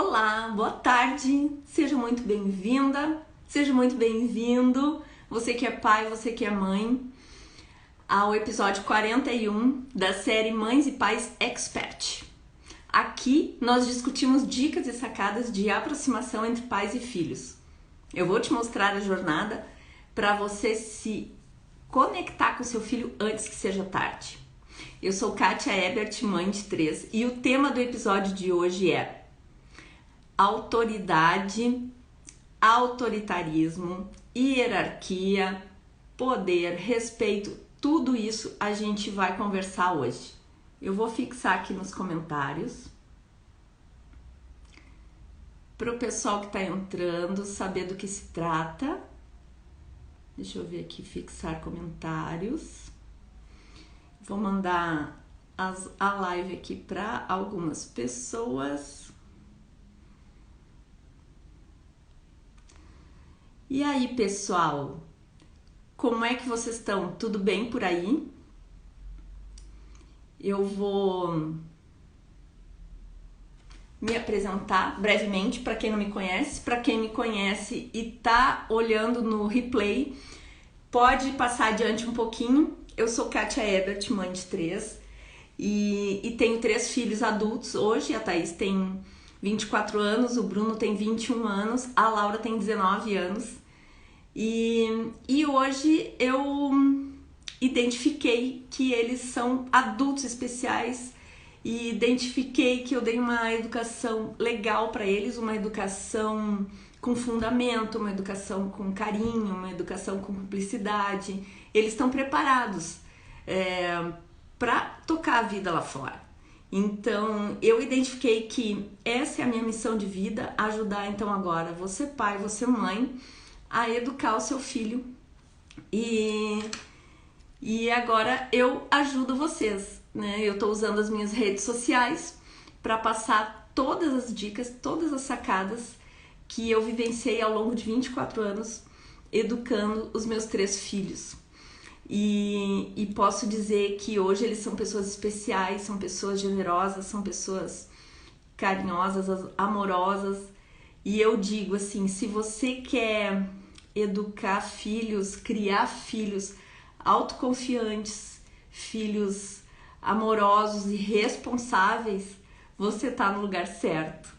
Olá, boa tarde, seja muito bem-vinda, seja muito bem-vindo, você que é pai, você que é mãe, ao episódio 41 da série Mães e Pais Expert. Aqui nós discutimos dicas e sacadas de aproximação entre pais e filhos. Eu vou te mostrar a jornada para você se conectar com seu filho antes que seja tarde. Eu sou Kátia Ebert, mãe de 3, e o tema do episódio de hoje é autoridade, autoritarismo, hierarquia, poder, respeito, tudo isso a gente vai conversar hoje. Eu vou fixar aqui nos comentários para o pessoal que está entrando saber do que se trata. Deixa eu ver aqui, fixar comentários. Vou mandar a live aqui para algumas pessoas. E aí, pessoal, como é que vocês estão? Tudo bem por aí? Eu vou me apresentar brevemente para quem não me conhece. Para quem me conhece e tá olhando no replay, pode passar adiante um pouquinho. Eu sou Kátia Ebert, mãe de 3, e tenho 3 filhos adultos hoje. A Thaís tem 24 anos, o Bruno tem 21 anos, a Laura tem 19 anos. E hoje eu identifiquei que eles são adultos especiais e identifiquei que eu dei uma educação legal para eles, uma educação com fundamento, uma educação com carinho, uma educação com cumplicidade. Eles estão preparados para tocar a vida lá fora. Então, eu identifiquei que essa é a minha missão de vida, ajudar então agora você pai, você mãe, a educar o seu filho. E agora eu ajudo vocês, né? Eu tô usando as minhas redes sociais para passar todas as dicas, todas as sacadas que eu vivenciei ao longo de 24 anos educando os meus 3 filhos. E posso dizer que hoje eles são pessoas especiais, são pessoas generosas, são pessoas carinhosas, amorosas. E eu digo assim, se você quer educar filhos, criar filhos autoconfiantes, filhos amorosos e responsáveis, você tá no lugar certo.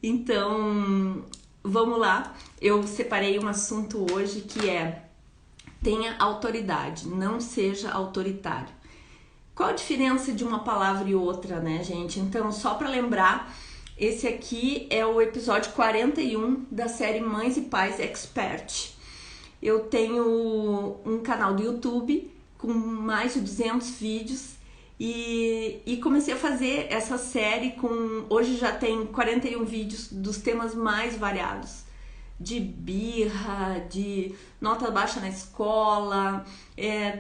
Então, vamos lá. Eu separei um assunto hoje que é: tenha autoridade, não seja autoritário. Qual a diferença de uma palavra e outra, né, gente? Então, só para lembrar, esse aqui é o episódio 41 da série Mães e Pais Expert. Eu tenho um canal do YouTube com mais de 200 vídeos e comecei a fazer essa série com... Hoje já tem 41 vídeos dos temas mais variados. De birra, de nota baixa na escola,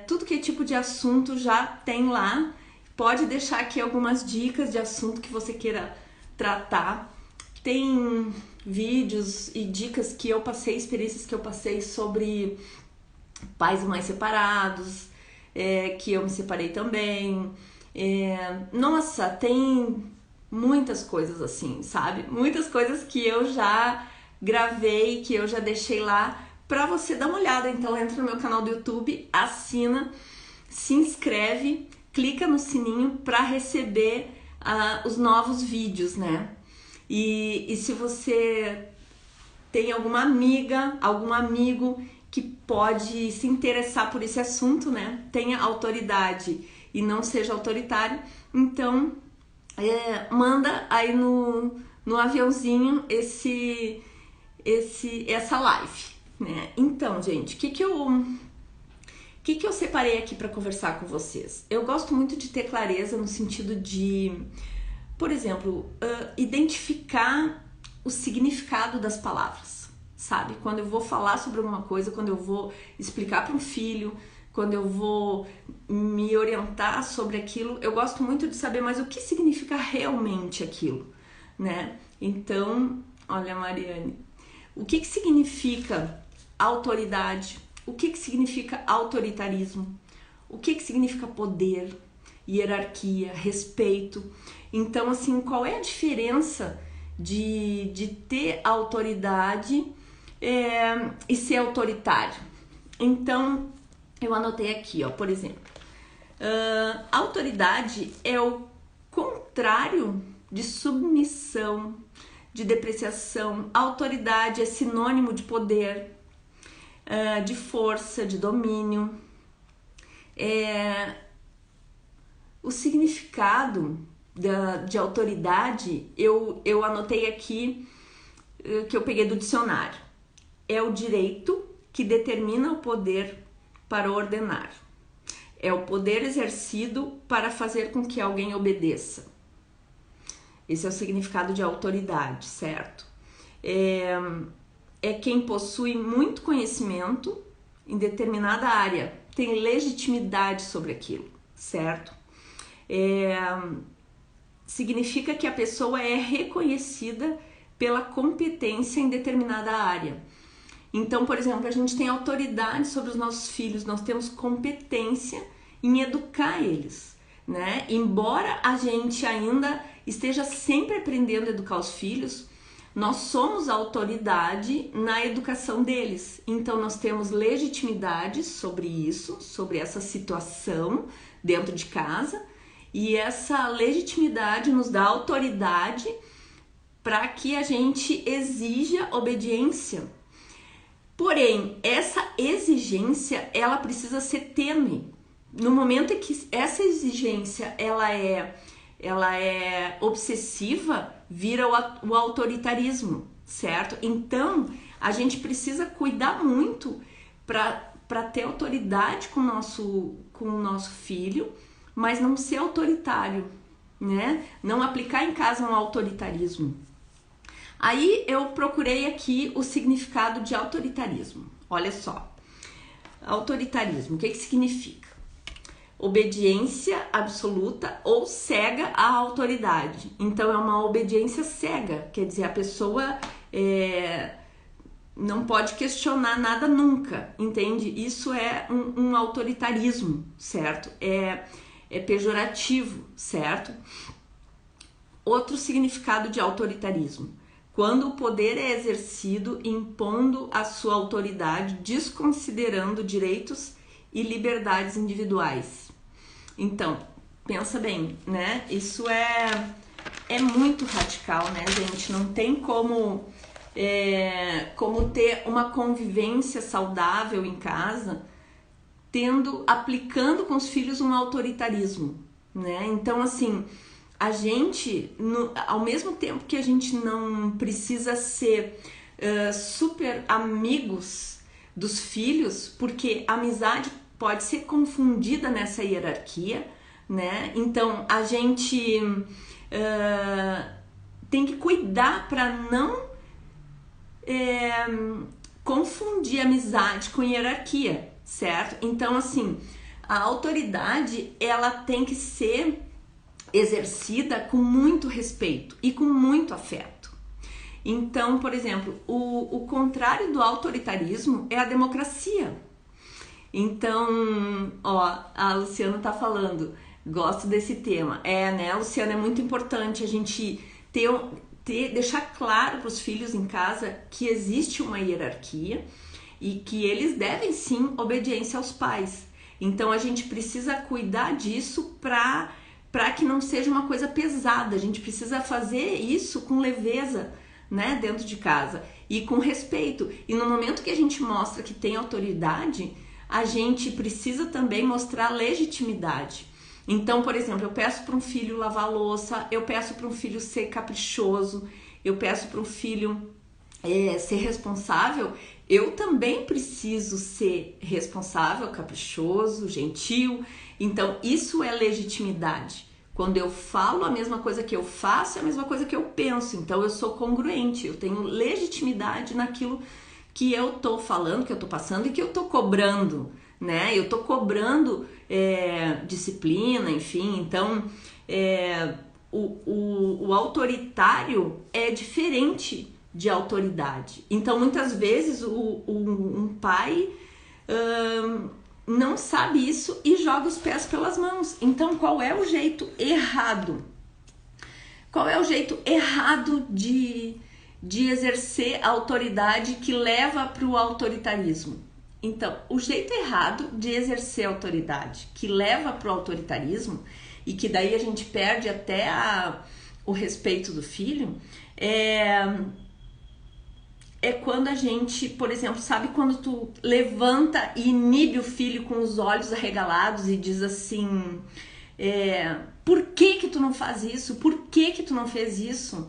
tudo que é tipo de assunto já tem lá. Pode deixar aqui algumas dicas de assunto que você queira tratar. Tem vídeos e dicas que eu passei, experiências que eu passei sobre pais e mães separados, que eu me separei também. Nossa, tem muitas coisas assim, sabe? Muitas coisas que eu já gravei, que eu já deixei lá pra você dar uma olhada. Então entra no meu canal do YouTube, assina, se inscreve, clica no sininho pra receber os novos vídeos, né? E se você tem alguma amiga, algum amigo que pode se interessar por esse assunto, né? Tenha autoridade e não seja autoritário, então manda aí no aviãozinho essa live, né? Então, gente, o que eu separei aqui para conversar com vocês? Eu gosto muito de ter clareza no sentido de, por exemplo, identificar o significado das palavras, sabe? Quando eu vou falar sobre alguma coisa, quando eu vou explicar para um filho, quando eu vou me orientar sobre aquilo, eu gosto muito de saber mais o que significa realmente aquilo, né? Então, olha, Mariane, o que significa autoridade? O que significa autoritarismo? O que significa poder, hierarquia, respeito? Então, assim, qual é a diferença de ter autoridade e ser autoritário. Então, eu anotei aqui, ó, por exemplo, autoridade é o contrário de submissão, de depreciação. Autoridade é sinônimo de poder, de força, de domínio. O significado de autoridade, eu anotei aqui, que eu peguei do dicionário. É o direito que determina o poder para ordenar. É o poder exercido para fazer com que alguém obedeça. Esse é o significado de autoridade, certo? É quem possui muito conhecimento em determinada área, tem legitimidade sobre aquilo, certo? Significa que a pessoa é reconhecida pela competência em determinada área. Então, por exemplo, a gente tem autoridade sobre os nossos filhos, nós temos competência em educar eles, né? Embora a gente ainda esteja sempre aprendendo a educar os filhos, nós somos a autoridade na educação deles. Então, nós temos legitimidade sobre isso, sobre essa situação dentro de casa, e essa legitimidade nos dá autoridade para que a gente exija obediência. Porém, essa exigência, ela precisa ser tênue. No momento em que essa exigência ela é obsessiva, vira o autoritarismo, certo? Então, a gente precisa cuidar muito para ter autoridade com o nosso filho, mas não ser autoritário, né? Não aplicar em casa um autoritarismo. Aí eu procurei aqui o significado de autoritarismo. Olha só, autoritarismo, o que significa? Obediência absoluta ou cega à autoridade. Então é uma obediência cega, quer dizer, a pessoa não pode questionar nada nunca, entende? Isso é um autoritarismo, certo? É pejorativo, certo? Outro significado de autoritarismo: quando o poder é exercido impondo a sua autoridade, desconsiderando direitos e liberdades individuais. Então, pensa bem, né? Isso é muito radical, né, gente? Não tem como ter uma convivência saudável em casa aplicando com os filhos um autoritarismo, né? Então, assim, a gente, ao mesmo tempo que a gente não precisa ser super amigos dos filhos, porque a amizade pode ser confundida nessa hierarquia, né? Então, a gente tem que cuidar para não confundir amizade com hierarquia, certo? Então, assim, a autoridade, ela tem que ser exercida com muito respeito e com muito afeto. Então, por exemplo, o contrário do autoritarismo é a democracia. Então, ó, a Luciana tá falando, gosto desse tema. Né, Luciana, é muito importante a gente deixar claro para os filhos em casa que existe uma hierarquia e que eles devem sim obediência aos pais. Então, a gente precisa cuidar disso para que não seja uma coisa pesada. A gente precisa fazer isso com leveza, né, dentro de casa e com respeito. E no momento que a gente mostra que tem autoridade, a gente precisa também mostrar legitimidade. Então, por exemplo, eu peço para um filho lavar louça, eu peço para um filho ser caprichoso, eu peço para um filho ser responsável. Eu também preciso ser responsável, caprichoso, gentil. Então, isso é legitimidade. Quando eu falo a mesma coisa que eu faço, é a mesma coisa que eu penso. Então, eu sou congruente, eu tenho legitimidade naquilo que eu tô falando, que eu tô passando e que eu tô cobrando, né? Eu tô cobrando disciplina, enfim. Então, o autoritário é diferente de autoridade. Então, muitas vezes, um pai não sabe isso e joga os pés pelas mãos. Então, qual é o jeito errado? Qual é o jeito errado de exercer a autoridade que leva para o autoritarismo? Então, o jeito errado de exercer a autoridade que leva para o autoritarismo e que daí a gente perde até o respeito do filho é quando a gente, por exemplo, sabe quando tu levanta e inibe o filho com os olhos arregalados e diz assim, por que tu não faz isso? Por que tu não fez isso?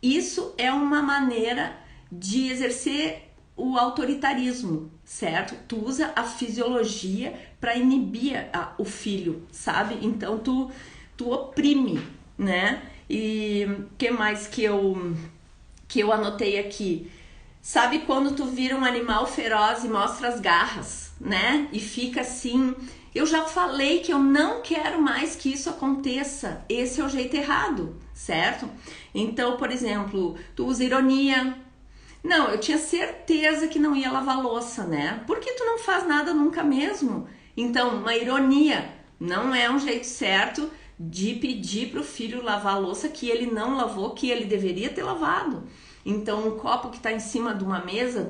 Isso é uma maneira de exercer o autoritarismo, certo? Tu usa a fisiologia para inibir o filho, sabe? Então tu oprime, né? E o que mais que eu anotei aqui? Sabe quando tu vira um animal feroz e mostra as garras, né? E fica assim, eu já falei que eu não quero mais que isso aconteça. Esse é o jeito errado, certo? Então, por exemplo, tu usa ironia. Não, eu tinha certeza que não ia lavar louça, né? Por que tu não faz nada nunca mesmo? Então, uma ironia não é um jeito certo de pedir pro filho lavar a louça que ele não lavou, que ele deveria ter lavado. Então, um copo que está em cima de uma mesa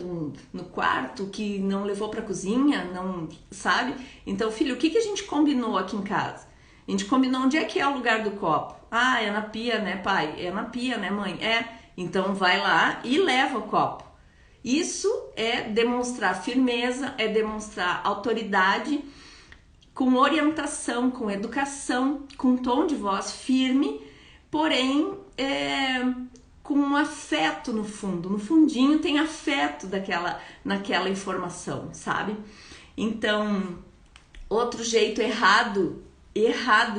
no quarto, que não levou para a cozinha, não sabe? Então, filho, o que a gente combinou aqui em casa? A gente combinou onde é que é o lugar do copo. Ah, é na pia, né, pai? É na pia, né, mãe? Então vai lá e leva o copo. Isso é demonstrar firmeza, é demonstrar autoridade, com orientação, com educação, com tom de voz firme, porém com um afeto no fundo. No fundinho tem afeto naquela informação, sabe? Então, outro jeito errado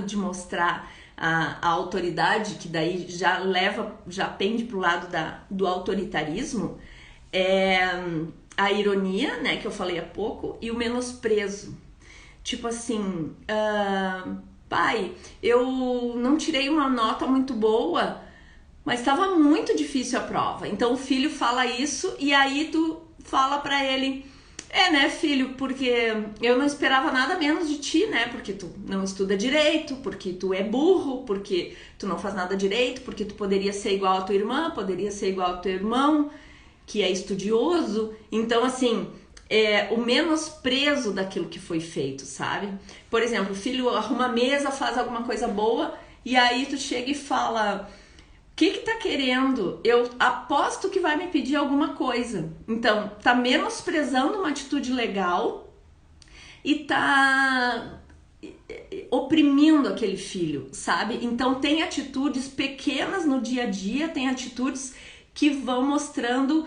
de mostrar a autoridade, que daí já pende pro lado do autoritarismo, é a ironia, né, que eu falei há pouco, e o menosprezo. Tipo assim, pai, eu não tirei uma nota muito boa, mas estava muito difícil a prova. Então o filho fala isso e aí tu fala pra ele, né, filho, porque eu não esperava nada menos de ti, né, porque tu não estuda direito, porque tu é burro, porque tu não faz nada direito, porque tu poderia ser igual a tua irmã, poderia ser igual ao teu irmão, que é estudioso. Então, assim, o menosprezo daquilo que foi feito, sabe? Por exemplo, o filho arruma a mesa, faz alguma coisa boa, e aí tu chega e fala, o que tá querendo? Eu aposto que vai me pedir alguma coisa. Então, tá menosprezando uma atitude legal e tá oprimindo aquele filho, sabe? Então, tem atitudes pequenas no dia a dia, tem atitudes que vão mostrando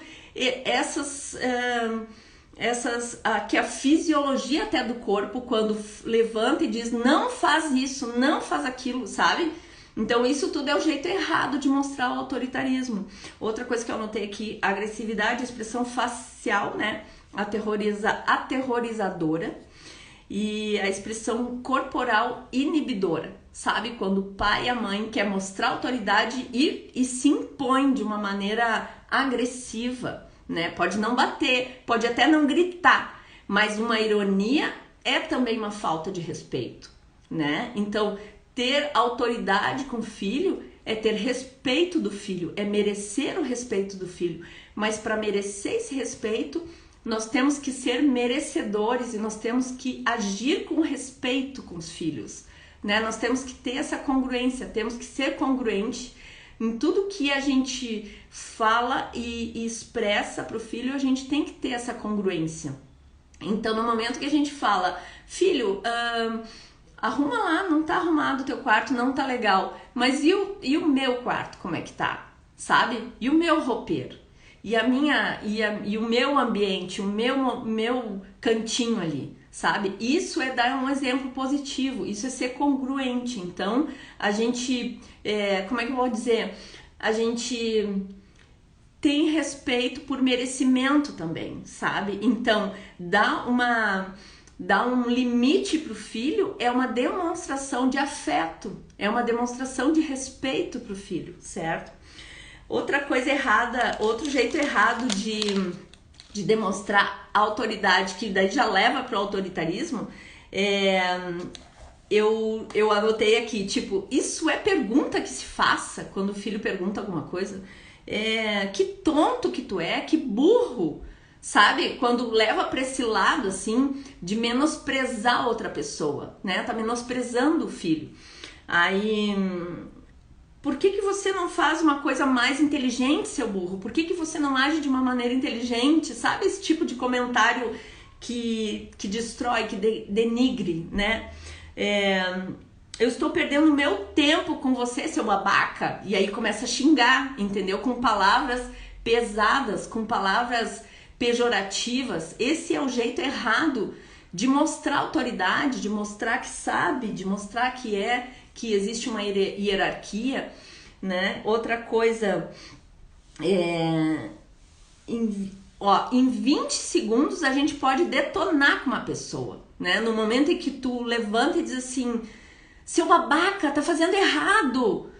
que a fisiologia até do corpo, quando levanta e diz, não faz isso, não faz aquilo, sabe? Então isso tudo é o jeito errado de mostrar o autoritarismo. Outra coisa que eu anotei aqui, agressividade, expressão facial, né? Aterrorizadora. E a expressão corporal inibidora, sabe? Quando o pai e a mãe quer mostrar autoridade e se impõe de uma maneira agressiva, né? Pode não bater, pode até não gritar, mas uma ironia é também uma falta de respeito, né? Então, ter autoridade com o filho é ter respeito do filho, é merecer o respeito do filho. Mas para merecer esse respeito, nós temos que ser merecedores e nós temos que agir com respeito com os filhos, né? Nós temos que ter essa congruência, temos que ser congruente em tudo que a gente fala e expressa para o filho. A gente tem que ter essa congruência. Então, no momento que a gente fala, filho, arruma lá, não tá arrumado o teu quarto, não tá legal. Mas e o meu quarto, como é que tá? Sabe? E o meu roupeiro? E o meu ambiente, o meu cantinho ali, sabe? Isso é dar um exemplo positivo, isso é ser congruente. Então, a gente, como é que eu vou dizer? A gente tem respeito por merecimento também, sabe? Então, dar um limite pro filho é uma demonstração de afeto, é uma demonstração de respeito pro filho, certo? Outra coisa errada, outro jeito errado de demonstrar autoridade, que daí já leva pro autoritarismo, eu anotei aqui, tipo, isso é pergunta que se faça quando o filho pergunta alguma coisa? Que tonto que tu é, que burro, sabe? Quando leva pra esse lado, assim, de menosprezar outra pessoa, né? Tá menosprezando o filho. Aí, por que você não faz uma coisa mais inteligente, seu burro? Por que você não age de uma maneira inteligente? Sabe esse tipo de comentário que destrói, que denigre, né? Eu estou perdendo meu tempo com você, seu babaca. E aí começa a xingar, entendeu? Com palavras pesadas, com palavras pejorativas. Esse é o jeito errado de mostrar autoridade, de mostrar que sabe, de mostrar que existe uma hierarquia, né? Outra coisa, em 20 segundos a gente pode detonar com uma pessoa, né? No momento em que tu levanta e diz assim, seu babaca, tá fazendo errado,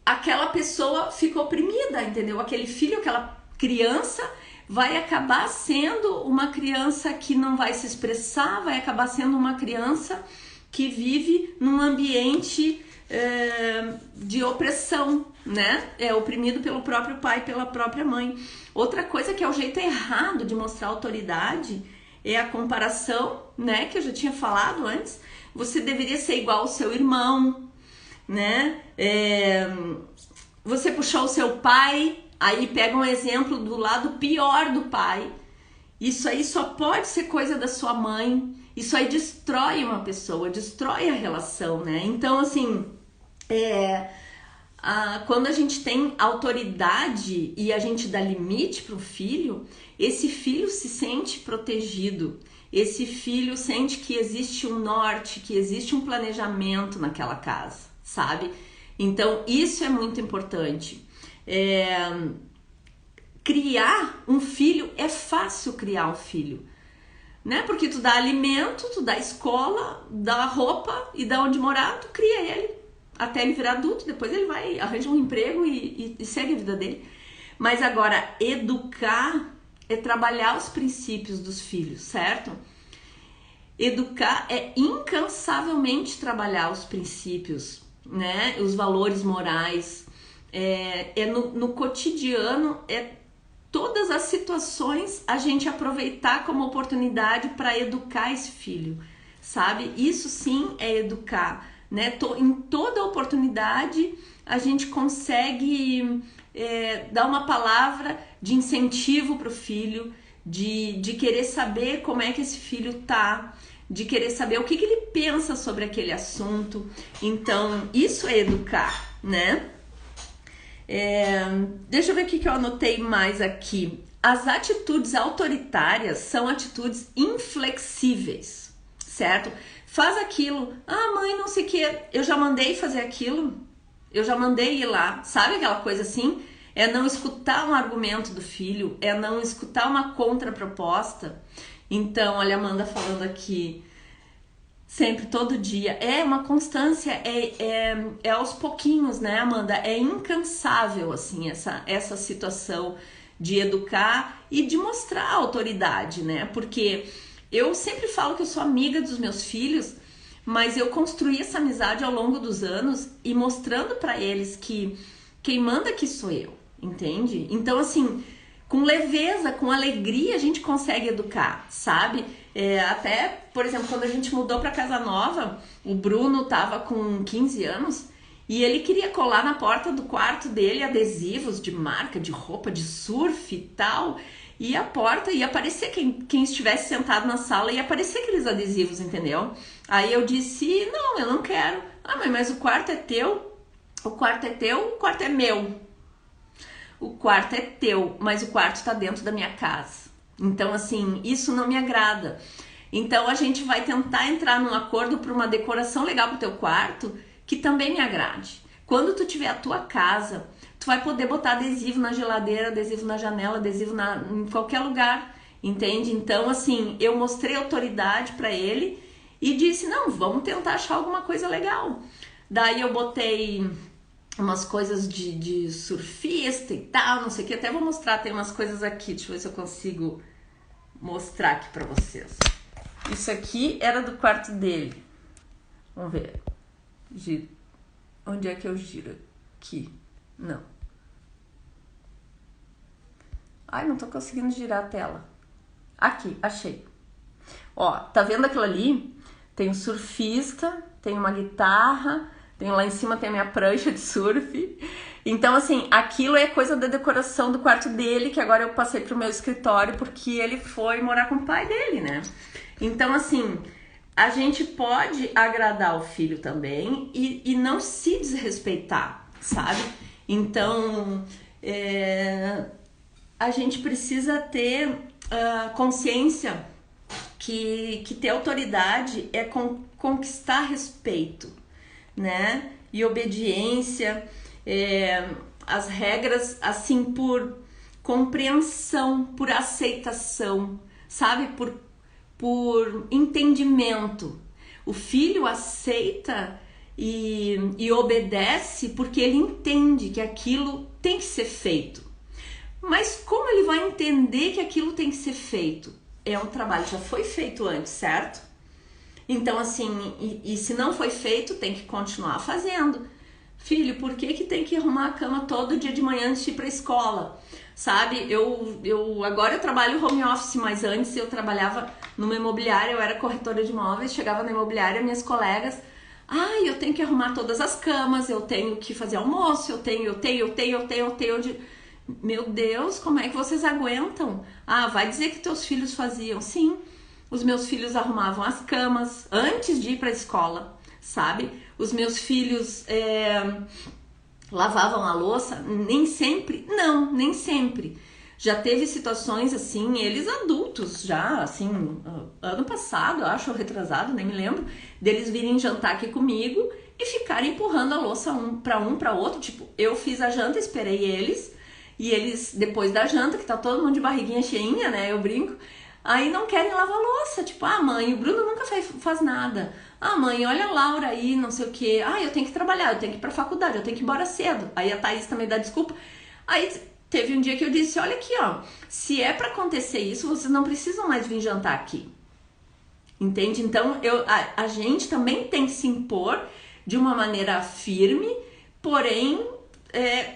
aquela pessoa fica oprimida, entendeu? Aquele filho, aquela criança vai acabar sendo uma criança que não vai se expressar, vai acabar sendo uma criança que vive num ambiente de opressão, né? É oprimido pelo próprio pai, pela própria mãe. Outra coisa que é o jeito errado de mostrar autoridade é a comparação, né? Que eu já tinha falado antes. Você deveria ser igual ao seu irmão, né? Você puxou o seu pai, aí pega um exemplo do lado pior do pai. Isso aí só pode ser coisa da sua mãe. Isso aí destrói uma pessoa, destrói a relação, né? Então, assim, quando a gente tem autoridade e a gente dá limite para o filho, esse filho se sente protegido. Esse filho sente que existe um norte, que existe um planejamento naquela casa, sabe? Então, isso é muito importante. Criar um filho, é fácil criar um filho, né? Porque tu dá alimento, tu dá escola, dá roupa e dá onde morar, tu cria ele até ele virar adulto, depois ele vai arranja um emprego e segue a vida dele. Mas agora, educar é trabalhar os princípios dos filhos, certo? Educar é incansavelmente trabalhar os princípios, né? Os valores morais. No cotidiano, todas as situações a gente aproveitar como oportunidade para educar esse filho, sabe? Isso sim é educar, né? Em toda oportunidade a gente consegue dar uma palavra de incentivo para o filho, de querer saber como é que esse filho tá, de querer saber o que ele pensa sobre aquele assunto. Então, isso é educar, né? Deixa eu ver o que eu anotei mais aqui. As atitudes autoritárias são atitudes inflexíveis, certo? Faz aquilo. Ah, mãe, não sei o que. Eu já mandei fazer aquilo. Eu já mandei ir lá. Sabe aquela coisa assim? É não escutar um argumento do filho. É não escutar uma contraproposta. Então, olha a Amanda falando aqui. Sempre, todo dia. É uma constância, é aos pouquinhos, né, Amanda? É incansável, assim, essa situação de educar e de mostrar a autoridade, né? Porque eu sempre falo que eu sou amiga dos meus filhos, mas eu construí essa amizade ao longo dos anos e mostrando pra eles que quem manda aqui sou eu, entende? Então, assim, com leveza, com alegria a gente consegue educar, sabe? Até, por exemplo, quando a gente mudou pra casa nova, o Bruno tava com 15 anos e ele queria colar na porta do quarto dele adesivos de marca, de roupa, de surf e tal. E a porta ia aparecer, quem estivesse sentado na sala ia aparecer aqueles adesivos, entendeu? Aí eu disse, não, eu não quero. Ah, mãe, mas o quarto é teu? O quarto é teu, o quarto é meu. O quarto é teu, mas o quarto tá dentro da minha casa. Então, assim, isso não me agrada. Então, a gente vai tentar entrar num acordo para uma decoração legal pro teu quarto que também me agrade. Quando tu tiver a tua casa, tu vai poder botar adesivo na geladeira, adesivo na janela, adesivo em qualquer lugar, entende? Então, assim, eu mostrei autoridade para ele e disse, não, vamos tentar achar alguma coisa legal. Daí eu botei umas coisas de surfista e tal, não sei o que. Até vou mostrar, tem umas coisas aqui, deixa eu ver se eu consigo mostrar aqui pra vocês. Isso aqui era do quarto dele. Vamos ver. Giro. Onde é que eu giro? Aqui. Não. Ai, não tô conseguindo girar a tela. Aqui, achei. Ó, tá vendo aquilo ali? Tem um surfista, tem uma guitarra, tem lá em cima tem a minha prancha de surf. Então, assim, aquilo é coisa da decoração do quarto dele, que agora eu passei pro meu escritório, porque ele foi morar com o pai dele, né? Então, assim, a gente pode agradar o filho também e não se desrespeitar, sabe? Então, a gente precisa ter consciência que ter autoridade é conquistar respeito, né? E obediência, as regras, assim, por compreensão, por aceitação, sabe? Por entendimento. O filho aceita e obedece porque ele entende que aquilo tem que ser feito. Mas como ele vai entender que aquilo tem que ser feito? É um trabalho que já foi feito antes, certo? Então, assim, e se não foi feito, tem que continuar fazendo. Filho, por que tem que arrumar a cama todo dia de manhã antes de ir pra escola? Sabe, agora eu trabalho home office, mas antes eu trabalhava numa imobiliária, eu era corretora de imóveis, chegava na imobiliária, minhas colegas, eu tenho que arrumar todas as camas, eu tenho que fazer almoço, eu tenho. Meu Deus, como é que vocês aguentam? Vai dizer que teus filhos faziam? Sim, os meus filhos arrumavam as camas antes de ir pra escola, sabe? Os meus filhos lavavam a louça, nem sempre, não, nem sempre. Já teve situações assim, eles adultos já, assim, ano passado, acho, ou retrasado, nem me lembro, deles virem jantar aqui comigo e ficarem empurrando a louça um para outro, tipo, eu fiz a janta, esperei eles, e eles, depois da janta, que tá todo mundo de barriguinha cheinha, né, eu brinco, aí não querem lavar a louça, tipo, mãe, o Bruno nunca faz nada. Mãe, olha a Laura aí, não sei o quê. Eu tenho que trabalhar, eu tenho que ir pra faculdade, eu tenho que ir embora cedo. Aí a Thaís também dá desculpa. Aí teve um dia que eu disse, olha aqui, ó, se é pra acontecer isso, vocês não precisam mais vir jantar aqui. Entende? Então, a gente também tem que se impor de uma maneira firme, porém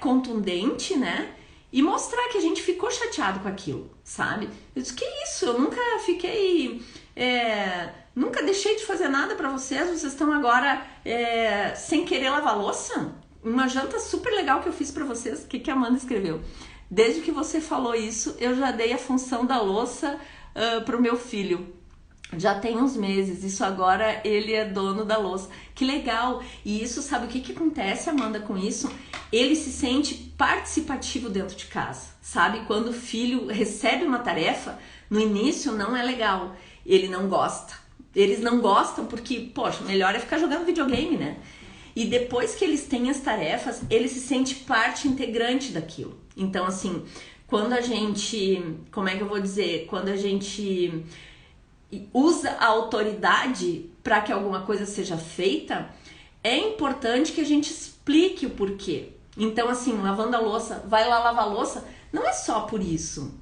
contundente, né? E mostrar que a gente ficou chateado com aquilo, sabe? Eu disse, que isso? Eu nunca fiquei... nunca deixei de fazer nada pra vocês estão agora sem querer lavar louça? Uma janta super legal que eu fiz pra vocês. O que a Amanda escreveu? Desde que você falou isso, eu já dei a função da louça pro meu filho. Já tem uns meses, isso agora ele é dono da louça. Que legal! E isso, sabe o que acontece, Amanda, com isso? Ele se sente participativo dentro de casa, sabe? Quando o filho recebe uma tarefa, no início não é legal, ele não gosta. Eles não gostam porque, poxa, melhor é ficar jogando videogame, né? E depois que eles têm as tarefas, ele se sente parte integrante daquilo. Então, assim, quando a gente, como é que eu vou dizer? Quando a gente usa a autoridade para que alguma coisa seja feita, é importante que a gente explique o porquê. Então, assim, lavando a louça, vai lá lavar a louça, não é só por isso.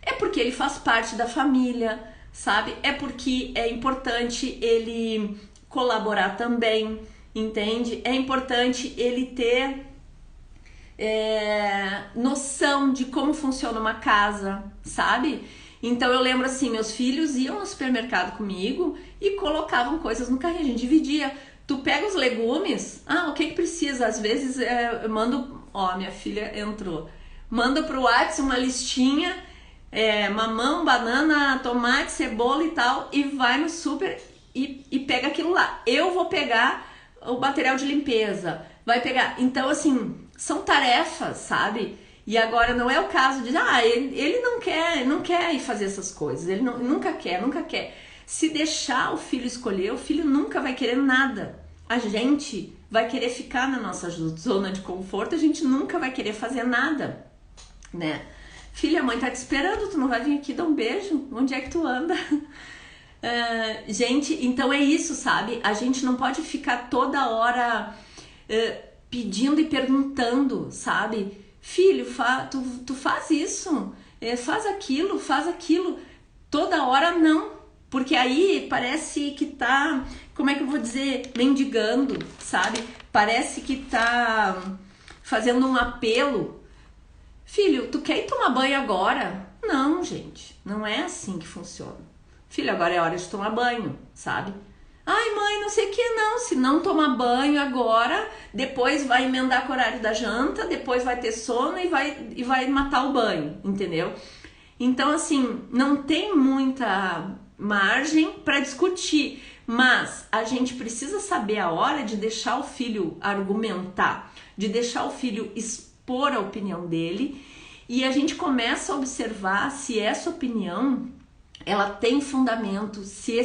É porque ele faz parte da família, sabe? É porque é importante ele colaborar também, entende? É importante ele ter noção de como funciona uma casa, sabe? Então eu lembro assim, meus filhos iam no supermercado comigo e colocavam coisas no carrinho, a gente dividia. Tu pega os legumes, o que precisa? Às vezes eu mando, minha filha entrou, manda pro WhatsApp uma listinha, mamão, banana, tomate, cebola e tal, e vai no super e pega aquilo lá. Eu vou pegar o material de limpeza, vai pegar. Então assim, são tarefas, sabe? E agora não é o caso de, ele não quer ir fazer essas coisas, ele nunca quer. Se deixar o filho escolher, o filho nunca vai querer nada. A gente vai querer ficar na nossa zona de conforto, a gente nunca vai querer fazer nada, né? Filha, a mãe tá te esperando, tu não vai vir aqui dar um beijo? Onde é que tu anda? Gente, então é isso, sabe? A gente não pode ficar toda hora pedindo e perguntando, sabe? Filho, tu faz isso, faz aquilo, toda hora não, porque aí parece que como é que eu vou dizer, mendigando, sabe? Parece que tá fazendo um apelo. Filho, tu quer ir tomar banho agora? Não, gente, não é assim que funciona. Filho, agora é hora de tomar banho, sabe? Ai, mãe, não sei o que não, se não tomar banho agora, depois vai emendar com o horário da janta, depois vai ter sono e vai matar o banho, entendeu? Então, assim, não tem muita margem para discutir, mas a gente precisa saber a hora de deixar o filho argumentar, de deixar o filho expor a opinião dele, e a gente começa a observar se essa opinião ela tem fundamento, se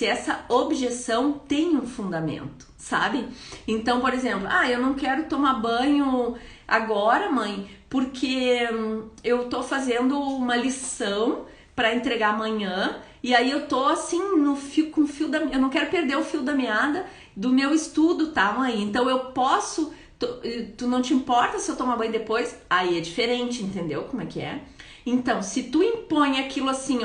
essa objeção tem um fundamento, sabe? Então, por exemplo, eu não quero tomar banho agora, mãe, porque eu tô fazendo uma lição para entregar amanhã, e aí eu tô assim com o fio da, eu não quero perder o fio da meada do meu estudo, tá, mãe? Então eu posso, tu não te importa se eu tomar banho depois? Aí é diferente, entendeu como é que é? Então, se tu impõe aquilo assim,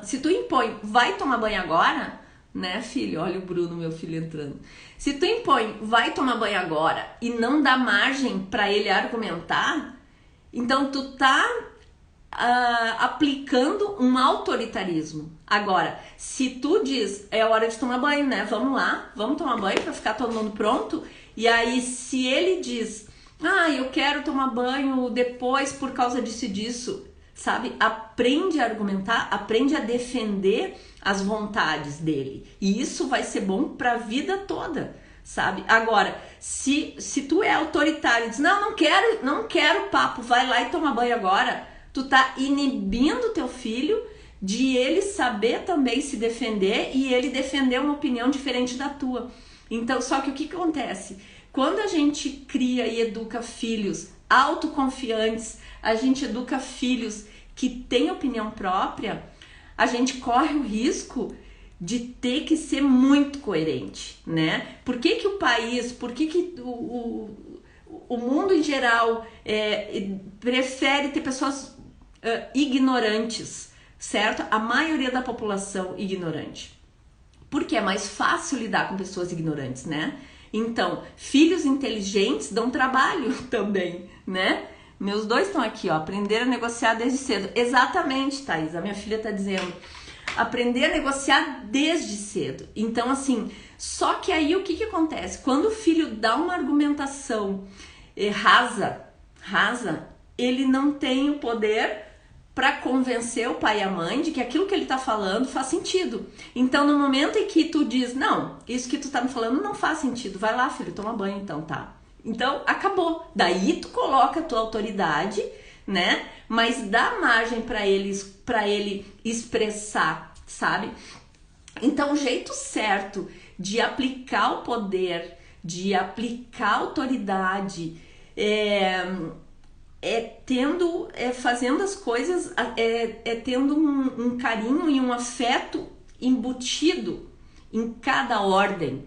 se tu impõe, vai tomar banho agora, né, filho? Olha o Bruno, meu filho, entrando. Se tu impõe, vai tomar banho agora e não dá margem para ele argumentar, então tu tá aplicando um autoritarismo. Agora, se tu diz, é hora de tomar banho, né? Vamos lá, vamos tomar banho para ficar todo mundo pronto. E aí, se ele diz, eu quero tomar banho depois por causa disso e disso, sabe? Aprende a argumentar, aprende a defender as vontades dele. E isso vai ser bom para a vida toda, sabe? Agora, se tu é autoritário e diz, não quero papo, vai lá e toma banho agora, tu tá inibindo teu filho de ele saber também se defender e ele defender uma opinião diferente da tua. Então, só que o que acontece? Quando a gente cria e educa filhos autoconfiantes, a gente educa filhos que têm opinião própria, a gente corre o risco de ter que ser muito coerente, né? Por que o país, por que o mundo em geral prefere ter pessoas ignorantes, certo? A maioria da população ignorante. Porque é mais fácil lidar com pessoas ignorantes, né? Então, filhos inteligentes dão trabalho também, né? Meus dois estão aqui, aprender a negociar desde cedo. Exatamente, Thaís, a minha filha tá dizendo. Aprender a negociar desde cedo. Então, assim, só que aí o que acontece? Quando o filho dá uma argumentação rasa, ele não tem o poder para convencer o pai e a mãe de que aquilo que ele tá falando faz sentido. Então, no momento em que tu diz, não, isso que tu tá me falando não faz sentido, vai lá, filho, toma banho então, tá? Então, acabou. Daí tu coloca a tua autoridade, né? Mas dá margem para ele expressar, sabe? Então, o jeito certo de aplicar o poder, de aplicar a autoridade, fazendo as coisas, tendo um carinho e um afeto embutido em cada ordem.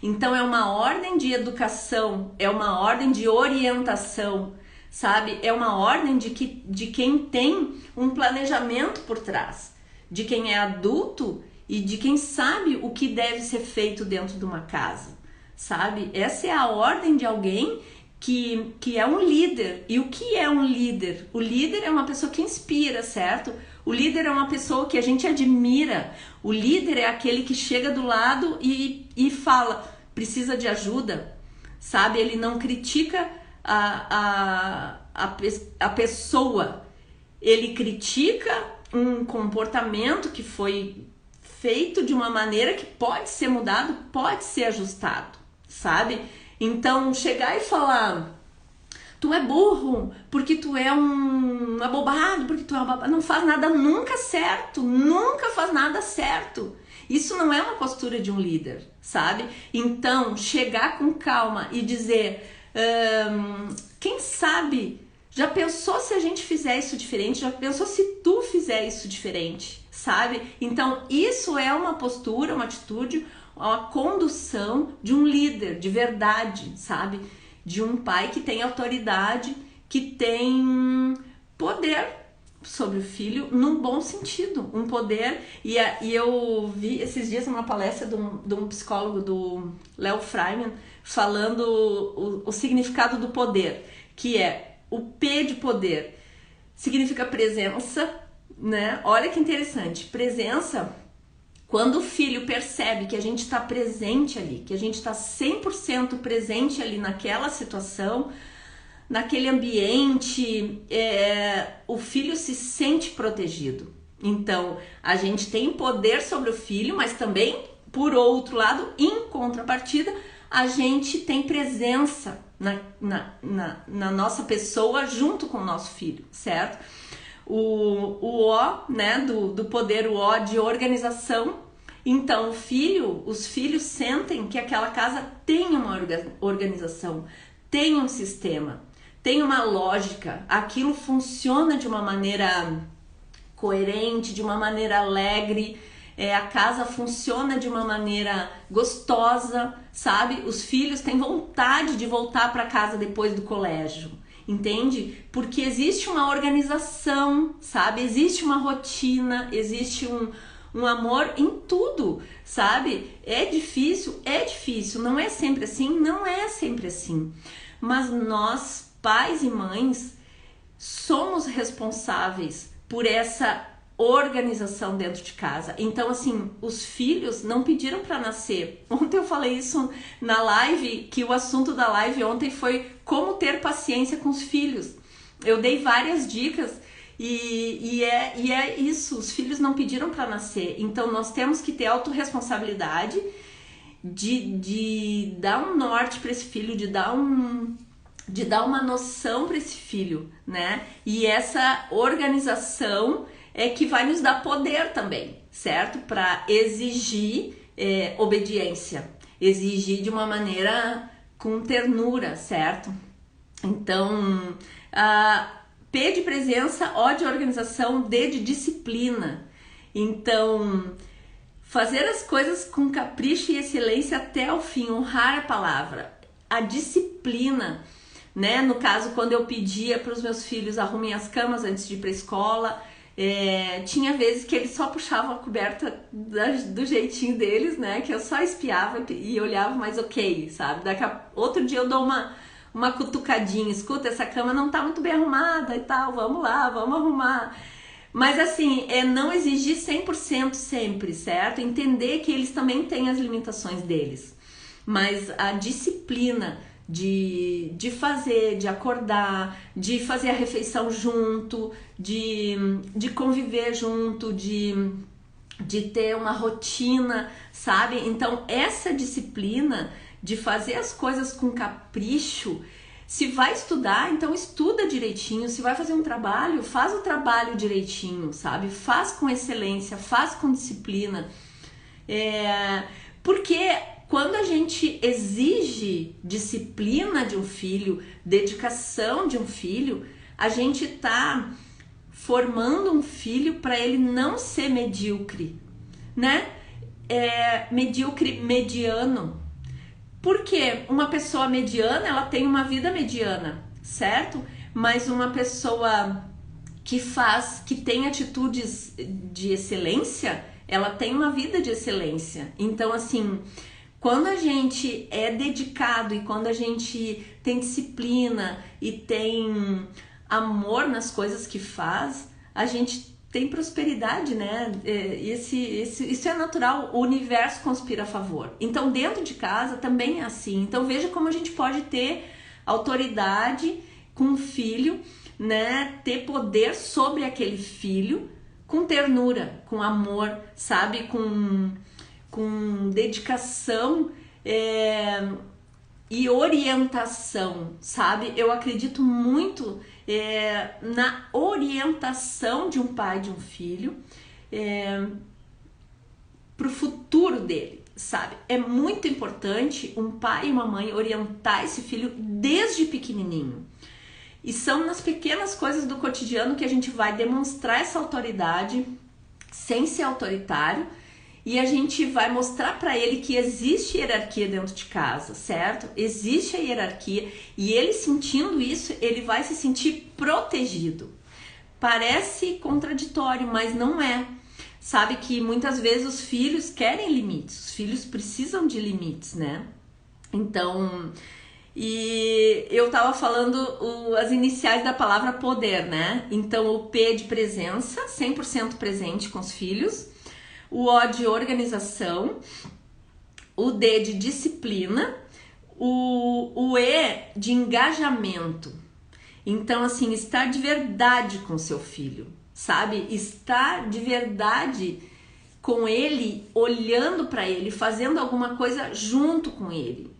Então é uma ordem de educação, é uma ordem de orientação, sabe? É uma ordem de quem tem um planejamento por trás, de quem é adulto e de quem sabe o que deve ser feito dentro de uma casa, sabe? Essa é a ordem de alguém que é um líder. E o que é um líder? O líder é uma pessoa que inspira, certo? O líder é uma pessoa que a gente admira. O líder é aquele que chega do lado e fala, precisa de ajuda, sabe? Ele não critica a pessoa, ele critica um comportamento que foi feito de uma maneira que pode ser mudado, pode ser ajustado, sabe? Então, chegar e falar, tu é burro, porque tu é um abobado, porque tu é uma babada, não faz nada nunca certo, nunca faz nada certo. Isso não é uma postura de um líder, sabe? Então, chegar com calma e dizer, quem sabe, já pensou se a gente fizer isso diferente? Já pensou se tu fizer isso diferente, sabe? Então, isso é uma postura, uma atitude, uma condução de um líder de verdade, sabe? De um pai que tem autoridade, que tem poder, sobre o filho num bom sentido, um poder. E eu vi esses dias uma palestra de um psicólogo, do Léo Freiman, falando o significado do poder, que é o P de poder, significa presença, né? Olha que interessante, presença. Quando o filho percebe que a gente está presente ali, que a gente está 100% presente ali naquela situação, naquele ambiente, o filho se sente protegido. Então, a gente tem poder sobre o filho, mas também, por outro lado, em contrapartida, a gente tem presença na nossa pessoa junto com o nosso filho, certo? O O, né, do poder, o O de organização. Então, os filhos sentem que aquela casa tem uma organização, tem um sistema, tem uma lógica, aquilo funciona de uma maneira coerente, de uma maneira alegre, a casa funciona de uma maneira gostosa, sabe? Os filhos têm vontade de voltar para casa depois do colégio, entende? Porque existe uma organização, sabe? Existe uma rotina, existe um amor em tudo, sabe? É difícil, não é sempre assim, mas nós, pais e mães, somos responsáveis por essa organização dentro de casa. Então, assim, os filhos não pediram para nascer. Ontem eu falei isso na live, que o assunto da live ontem foi como ter paciência com os filhos. Eu dei várias dicas e é isso, os filhos não pediram para nascer. Então, nós temos que ter autorresponsabilidade de dar um norte para esse filho, de dar uma noção para esse filho, né? E essa organização é que vai nos dar poder também, certo? Para exigir obediência, exigir de uma maneira com ternura, certo? Então, P de presença, O de organização, D de disciplina. Então, fazer as coisas com capricho e excelência até o fim, honrar a palavra, a disciplina, né? No caso, quando eu pedia para os meus filhos arrumem as camas antes de ir para a escola, tinha vezes que eles só puxavam a coberta do jeitinho deles, né? Que eu só espiava e olhava, mas ok, sabe? Outro dia eu dou uma cutucadinha, escuta, essa cama não tá muito bem arrumada e tal, vamos lá, vamos arrumar. Mas assim, não exigir 100% sempre, certo? Entender que eles também têm as limitações deles. Mas a disciplina de fazer, de acordar, de fazer a refeição junto, de conviver junto, de ter uma rotina, sabe? Então, essa disciplina de fazer as coisas com capricho, se vai estudar, então estuda direitinho, se vai fazer um trabalho, faz o trabalho direitinho, sabe? Faz com excelência, faz com disciplina. Porque quando a gente exige disciplina de um filho, dedicação de um filho, a gente está formando um filho para ele não ser medíocre, né? Medíocre, mediano. Porque uma pessoa mediana, ela tem uma vida mediana, certo? Mas uma pessoa que tem atitudes de excelência, ela tem uma vida de excelência. Então, assim, quando a gente é dedicado e quando a gente tem disciplina e tem amor nas coisas que faz, a gente tem prosperidade, né? Isso é natural, o universo conspira a favor. Então, dentro de casa também é assim. Então, veja como a gente pode ter autoridade com o filho, né? Ter poder sobre aquele filho com ternura, com amor, sabe? Com dedicação e orientação, sabe? Eu acredito muito na orientação de um pai e de um filho para o futuro dele, sabe? É muito importante um pai e uma mãe orientar esse filho desde pequenininho. E são nas pequenas coisas do cotidiano que a gente vai demonstrar essa autoridade sem ser autoritário, e a gente vai mostrar para ele que existe hierarquia dentro de casa, certo? Existe a hierarquia, e ele sentindo isso, ele vai se sentir protegido. Parece contraditório, mas não é. Sabe que muitas vezes os filhos querem limites, os filhos precisam de limites, né? Então, e eu tava falando as iniciais da palavra poder, né? Então, o P de presença, 100% presente com os filhos, o O de organização, o D de disciplina, o E de engajamento. Então, assim, estar de verdade com seu filho, sabe? Estar de verdade com ele, olhando para ele, fazendo alguma coisa junto com ele,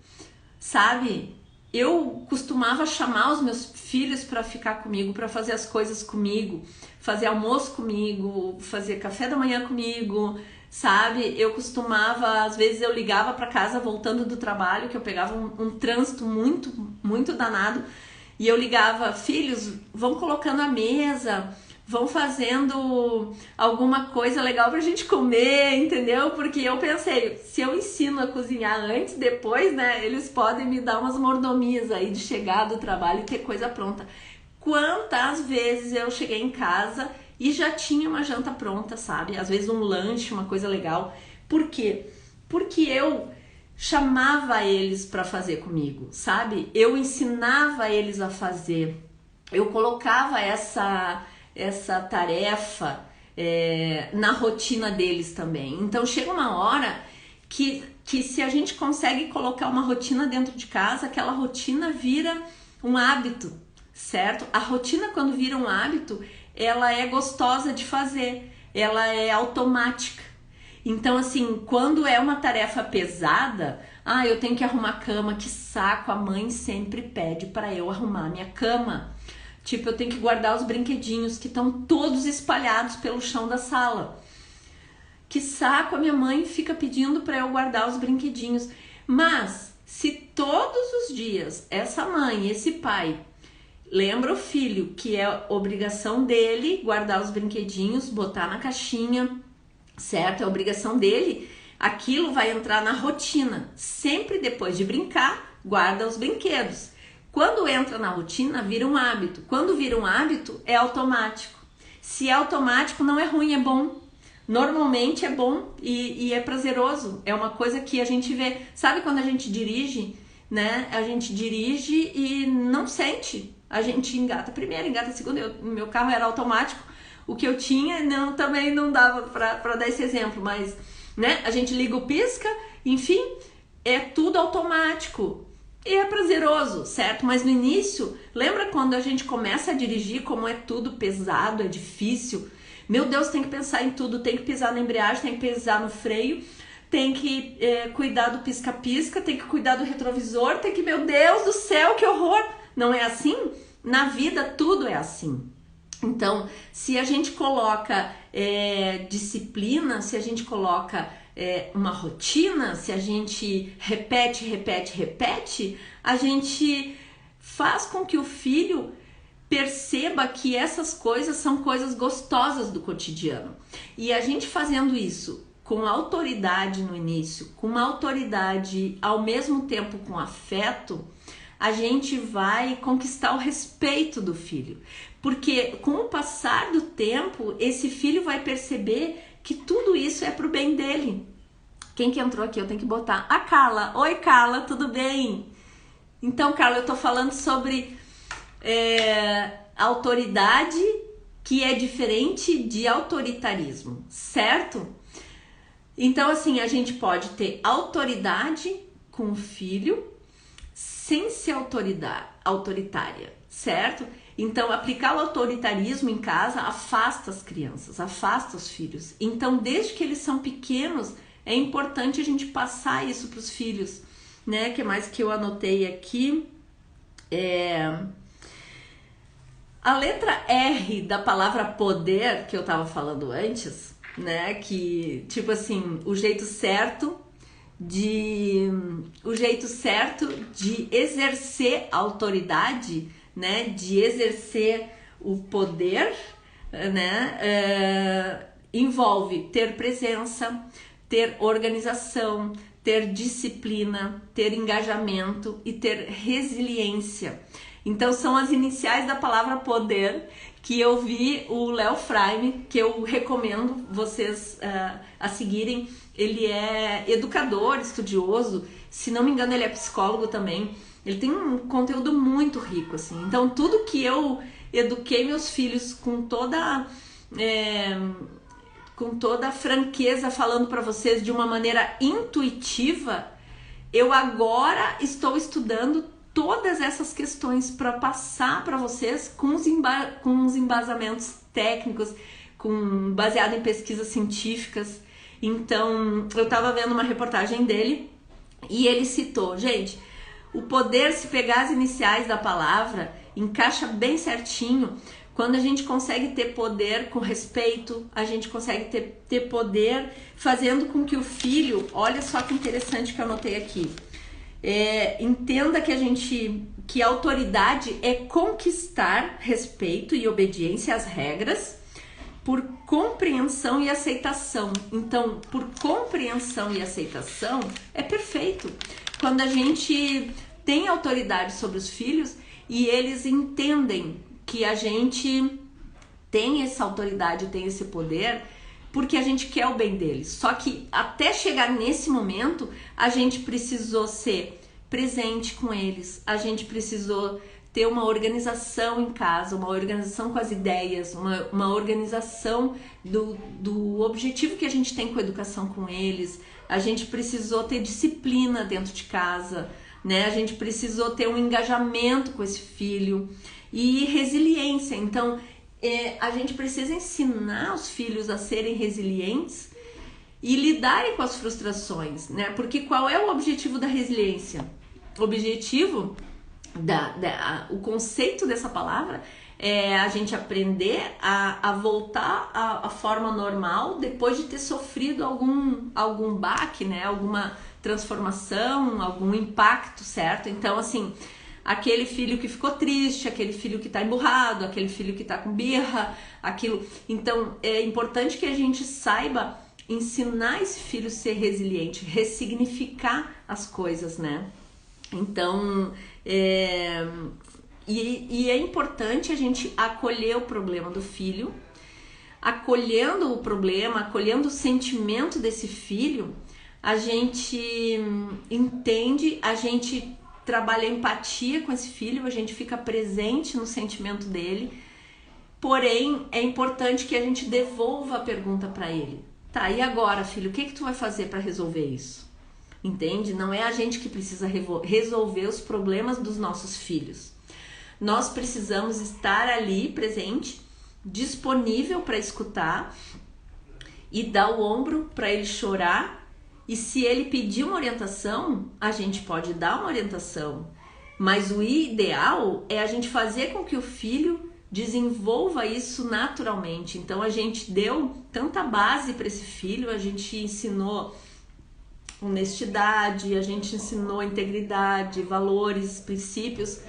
sabe? Eu costumava chamar os meus filhos para ficar comigo, para fazer as coisas comigo, fazer almoço comigo, fazer café da manhã comigo, sabe? Eu costumava, às vezes eu ligava para casa voltando do trabalho, que eu pegava um trânsito muito danado, e eu ligava: filhos, vão colocando a mesa, vão fazendo alguma coisa legal pra gente comer, entendeu? Porque eu pensei, se eu ensino a cozinhar antes, depois, né, eles podem me dar umas mordomias aí de chegar do trabalho e ter coisa pronta. Quantas vezes eu cheguei em casa e já tinha uma janta pronta, sabe? Às vezes um lanche, uma coisa legal. Por quê? Porque eu chamava eles para fazer comigo, sabe? Eu ensinava eles a fazer. Eu colocava essa tarefa na rotina deles também. Então chega uma hora que se a gente consegue colocar uma rotina dentro de casa, aquela rotina vira um hábito, certo? A rotina, quando vira um hábito, ela é gostosa de fazer, ela é automática. Então, assim, quando é uma tarefa pesada, eu tenho que arrumar a cama, que saco, a mãe sempre pede para eu arrumar a minha cama. Tipo, eu tenho que guardar os brinquedinhos que estão todos espalhados pelo chão da sala. Que saco, a minha mãe fica pedindo para eu guardar os brinquedinhos. Mas, se todos os dias essa mãe, esse pai, lembra o filho que é obrigação dele guardar os brinquedinhos, botar na caixinha, certo? É obrigação dele, aquilo vai entrar na rotina. Sempre depois de brincar, guarda os brinquedos. Quando entra na rotina, vira um hábito. Quando vira um hábito, é automático. Se é automático, não é ruim, é bom. Normalmente é bom e é prazeroso. É uma coisa que a gente vê. Sabe quando a gente dirige, né? A gente dirige e não sente. A gente engata a primeira, engata a segunda. Meu carro era automático. O que eu tinha também não dava para dar esse exemplo, mas, né? A gente liga o pisca, enfim, é tudo automático. E é prazeroso, certo? Mas no início, lembra quando a gente começa a dirigir, como é tudo pesado, é difícil? Meu Deus, tem que pensar em tudo, tem que pisar na embreagem, tem que pisar no freio, tem que cuidar do pisca-pisca, tem que cuidar do retrovisor, tem que, meu Deus do céu, que horror! Não é assim? Na vida tudo é assim. Então, se a gente coloca disciplina, se a gente coloca uma rotina, se a gente repete, a gente faz com que o filho perceba que essas coisas são coisas gostosas do cotidiano. E a gente fazendo isso com autoridade no início, com uma autoridade ao mesmo tempo com afeto, a gente vai conquistar o respeito do filho. Porque com o passar do tempo, esse filho vai perceber que tudo isso é pro bem dele. Quem que entrou aqui? Eu tenho que botar. A Carla. Oi, Carla, tudo bem? Então, Carla, eu tô falando sobre autoridade, que é diferente de autoritarismo, certo? Então, assim, a gente pode ter autoridade com o filho sem ser autoritária, certo? Então, aplicar o autoritarismo em casa afasta as crianças, afasta os filhos. Então, desde que eles são pequenos, é importante a gente passar isso para os filhos, né? Que mais que eu anotei aqui? A letra R da palavra poder, que eu tava falando antes, né? Que, tipo assim, o jeito certo de exercer a autoridade, né? De exercer o poder, né? Envolve ter presença, ter organização, ter disciplina, ter engajamento e ter resiliência. Então são as iniciais da palavra poder que eu vi o Léo Fraime, que eu recomendo vocês a seguirem. Ele é educador, estudioso, se não me engano ele é psicólogo também. Ele tem um conteúdo muito rico, assim. Então tudo que eu eduquei meus filhos com toda franqueza, falando para vocês de uma maneira intuitiva, eu agora estou estudando todas essas questões para passar para vocês com os embasamentos técnicos, baseado em pesquisas científicas. Então, eu estava vendo uma reportagem dele e ele citou, gente, o poder, se pegar as iniciais da palavra, encaixa bem certinho. Quando a gente consegue ter poder com respeito, a gente consegue ter poder fazendo com que o filho, olha só que interessante que eu anotei aqui, entenda que a autoridade é conquistar respeito e obediência às regras por compreensão e aceitação. Então, por compreensão e aceitação é perfeito. Quando a gente tem autoridade sobre os filhos e eles entendem que a gente tem essa autoridade, tem esse poder, porque a gente quer o bem deles. Só que até chegar nesse momento, a gente precisou ser presente com eles, a gente precisou ter uma organização em casa, uma organização com as ideias, uma organização do objetivo que a gente tem com a educação com eles. A gente precisou ter disciplina dentro de casa, né? A gente precisou ter um engajamento com esse filho e resiliência. Então, a gente precisa ensinar os filhos a serem resilientes e lidarem com as frustrações, né? Porque qual é o objetivo da resiliência? O objetivo, o conceito dessa palavra é a gente aprender a voltar à forma normal depois de ter sofrido algum baque, né? Alguma transformação, algum impacto, certo? Então, assim, aquele filho que ficou triste, aquele filho que tá emburrado, aquele filho que tá com birra, aquilo. Então, é importante que a gente saiba ensinar esse filho a ser resiliente, ressignificar as coisas, né? Então, é importante a gente acolher o problema do filho. Acolhendo o problema, acolhendo o sentimento desse filho, a gente entende, a gente trabalha empatia com esse filho, a gente fica presente no sentimento dele. Porém, é importante que a gente devolva a pergunta para ele. Tá, e agora, filho, o que tu vai fazer para resolver isso? Entende? Não é a gente que precisa resolver os problemas dos nossos filhos. Nós precisamos estar ali presente, disponível para escutar e dar o ombro para ele chorar. E se ele pedir uma orientação, a gente pode dar uma orientação. Mas o ideal é a gente fazer com que o filho desenvolva isso naturalmente. Então a gente deu tanta base para esse filho, a gente ensinou honestidade, a gente ensinou integridade, valores, princípios.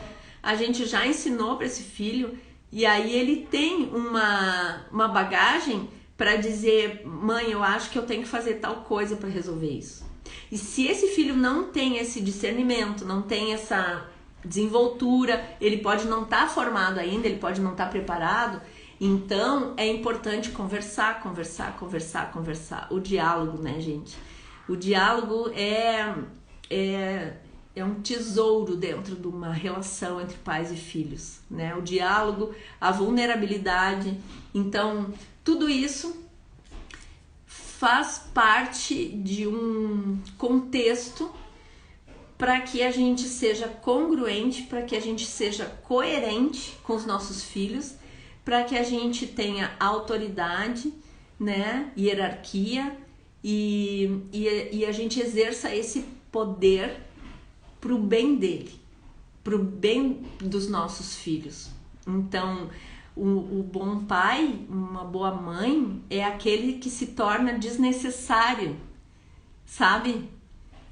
A gente já ensinou para esse filho e aí ele tem uma bagagem para dizer: mãe, eu acho que eu tenho que fazer tal coisa para resolver isso. E se esse filho não tem esse discernimento, não tem essa desenvoltura, ele pode não estar formado ainda, ele pode não estar preparado. Então é importante conversar. O diálogo, né, gente? O diálogo é um tesouro dentro de uma relação entre pais e filhos, né? O diálogo, a vulnerabilidade. Então, tudo isso faz parte de um contexto para que a gente seja congruente, para que a gente seja coerente com os nossos filhos, para que a gente tenha autoridade, né? Hierarquia e a gente exerça esse poder para o bem dele, para o bem dos nossos filhos. Então, o bom pai, uma boa mãe, é aquele que se torna desnecessário, sabe?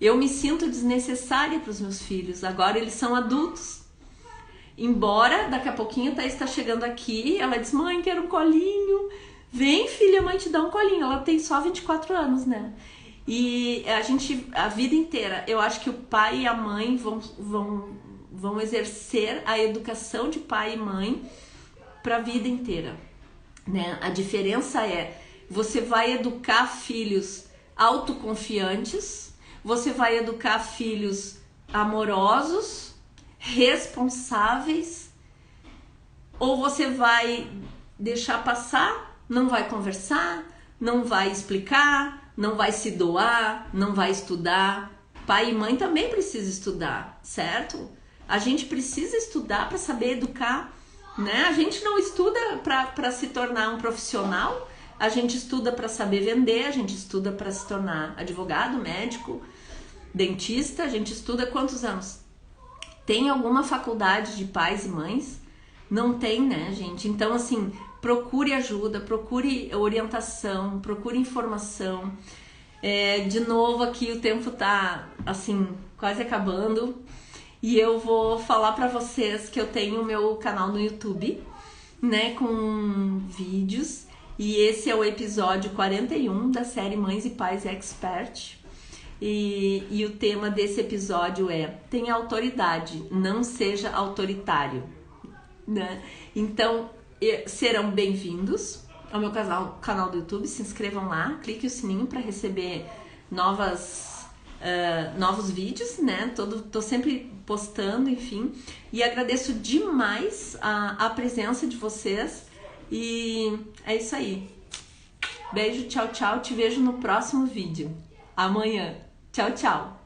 Eu me sinto desnecessária para os meus filhos, agora eles são adultos. Embora daqui a pouquinho a Thaís está chegando aqui, ela diz: mãe, quero um colinho. Vem, filha, a mãe te dá um colinho. Ela tem só 24 anos, né? E a vida inteira, eu acho que o pai e a mãe vão exercer a educação de pai e mãe para a vida inteira, né? A diferença é, você vai educar filhos autoconfiantes, você vai educar filhos amorosos, responsáveis, ou você vai deixar passar, não vai conversar, não vai explicar, não vai se doar, não vai estudar. Pai e mãe também precisam estudar, certo? A gente precisa estudar para saber educar, né? A gente não estuda para se tornar um profissional, a gente estuda para saber vender, a gente estuda para se tornar advogado, médico, dentista. A gente estuda quantos anos? Tem alguma faculdade de pais e mães? Não tem, né, gente? Então, assim, procure ajuda, procure orientação, procure informação. De novo, aqui o tempo tá, assim, quase acabando. E eu vou falar pra vocês que eu tenho o meu canal no YouTube, né, com vídeos. E esse é o episódio 41 da série Mães e Pais Expert. E o tema desse episódio é: tenha autoridade, não seja autoritário, né? Então, serão bem-vindos ao meu canal do YouTube. Se inscrevam lá, clique o sininho para receber novos vídeos, né? Tô sempre postando, enfim. E agradeço demais a presença de vocês. E é isso aí. Beijo, tchau, tchau. Te vejo no próximo vídeo. Amanhã. Tchau, tchau.